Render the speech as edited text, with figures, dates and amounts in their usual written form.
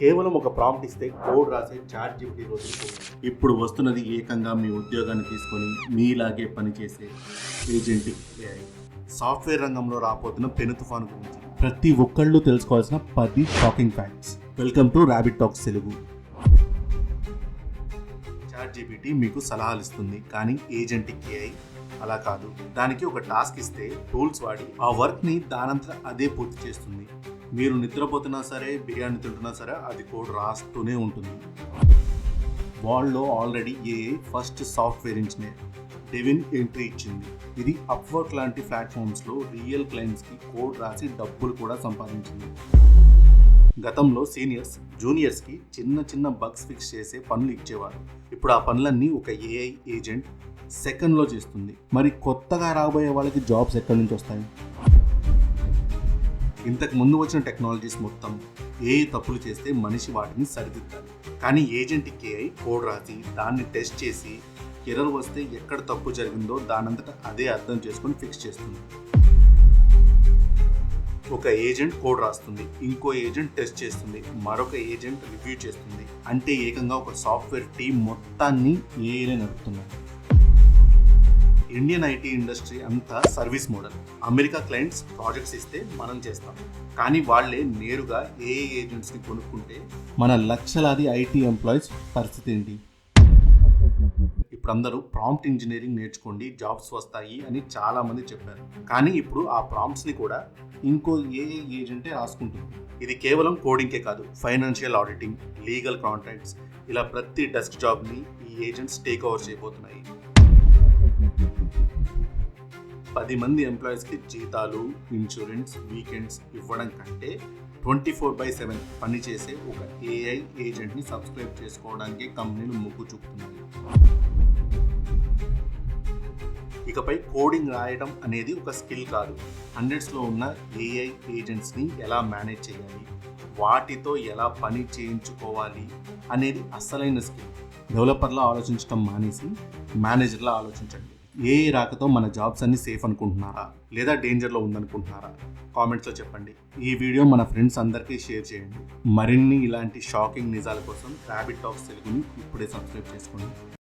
కేవలం ఒక ప్రాంప్ట్ ఇస్తే కోడ్ రాసే చాట్ జీపీటీ రోజులు ఇప్పుడు వస్తున్నది ఏకంగా మీ ఉద్యోగాన్ని తీసుకొని మీలాగే పనిచేసే ఏజెంటిక్ ఏఐ. సాఫ్ట్వేర్ రంగంలో రాబోతున్న పెను తుఫాను గురించి ప్రతి ఒక్కళ్ళు తెలుసుకోవాల్సిన 10 shocking facts. Welcome to Rabbit Talks Telugu. ChatGPT మీకు సలహాలు ఇస్తుంది, కానీ ఏజెంటిక్ ఏఐ అలా కాదు. దానికి ఒక టాస్క్ ఇస్తే టూల్స్ వాడి ఆ వర్క్ని దానంతా అదే పూర్తి చేస్తుంది. మీరు నిద్రపోతున్నా సరే, బిర్యానీ తింటున్నా సరే, అది కోడ్ రాస్తూనే ఉంటుంది. వాళ్ళలో already AI first software engineer Devin entry ఇచ్చింది. ఇది అప్వర్క్ లాంటి ప్లాట్ఫామ్స్లో రియల్ క్లయింట్స్కి కోడ్ రాసి డబ్బులు కూడా సంపాదించింది. గతంలో సీనియర్స్ జూనియర్స్కి చిన్న చిన్న బగ్స్ ఫిక్స్ చేసే పనులు ఇచ్చేవారు. ఇప్పుడు ఆ పనులన్నీ ఒక ఏఐ ఏజెంట్ సెకండ్లో చేస్తుంది. మరి కొత్తగా రాబోయే వాళ్ళకి జాబ్స్ ఎక్కడి నుంచి వస్తాయి? ఇంతకు ముందు వచ్చిన టెక్నాలజీస్ మొత్తం ఏఐ తప్పులు చేస్తే మనిషి వాటిని సరిదిద్దాలి. కానీ ఏజెంటిక్ ఏఐ కోడ్ రాసి దాన్ని టెస్ట్ చేసి ఎర్రర్ వస్తే ఎక్కడ తప్పు జరిగిందో దానంతటా అదే అర్థం చేసుకొని ఫిక్స్ చేస్తుంది. ఒక ఏజెంట్ కోడ్ రాస్తుంది, ఇంకో ఏజెంట్ టెస్ట్ చేస్తుంది, మరొక ఏజెంట్ రివ్యూ చేస్తుంది. అంటే ఏకంగా ఒక సాఫ్ట్వేర్ టీం మొత్తాన్ని ఏఐనే నడుపుతున్నారు. ఇండియన్ ఐటీ ఇండస్ట్రీ అంతా service model. America clients projects ఇస్తే మనం చేస్తాం, కానీ వాళ్ళే నేరుగా ఏఐ ఏజెంట్స్ని కొనుక్కుంటే మన లక్షలాది ఐటీ ఎంప్లాయీస్ పరిస్థితి ఏంటి? ఇప్పుడు అందరూ ప్రాంప్ట్ ఇంజనీరింగ్ నేర్చుకోండి, జాబ్స్ వస్తాయి అని చాలా మంది చెప్పారు. కానీ ఇప్పుడు ఆ ప్రాంప్ట్స్ని కూడా ఇంకో ఏఐ ఏజెంటే రాసుకుంటుంది. ఇది కేవలం కోడింగ్కే కాదు, ఫైనాన్షియల్ ఆడిటింగ్, లీగల్ కాంట్రాక్ట్స్, ఇలా ప్రతి డెస్క్ జాబ్ని ఈ ఏజెంట్స్ టేక్ ఓవర్ చేయబోతున్నాయి. 10 మంది ఎంప్లాయీస్కి జీతాలు, ఇన్సూరెన్స్, వీకెండ్స్ ఇవ్వడం కంటే 24/7 పనిచేసే ఒక ఏఐ ఏజెంట్ని సబ్స్క్రైబ్ చేసుకోవడానికి కంపెనీలు మొగ్గు చూపుతున్నాయి. ఇకపై కోడింగ్ రాయడం అనేది ఒక స్కిల్ కాదు. హండ్రెడ్స్లో ఉన్న ఏఐ ఏజెంట్స్ని ఎలా మేనేజ్ చేయాలి, వాటితో ఎలా పని చేయించుకోవాలి అనేది అసలైన స్కిల్. డెవలపర్లా ఆలోచించడం మానేసి మేనేజర్లా ఆలోచించండి. ఏఐ రాకతో మన జాబ్స్ అన్ని సేఫ్ అనుకుంటున్నారా, లేదా డేంజర్లో ఉందనుకుంటున్నారా? కామెంట్స్లో చెప్పండి. ఈ వీడియో మన ఫ్రెండ్స్ అందరికీ షేర్ చేయండి. మరిన్ని ఇలాంటి షాకింగ్ నిజాల కోసం ర్యాబిట్ టాక్స్ తెలుగుని ఇప్పుడే సబ్స్క్రైబ్ చేసుకోండి.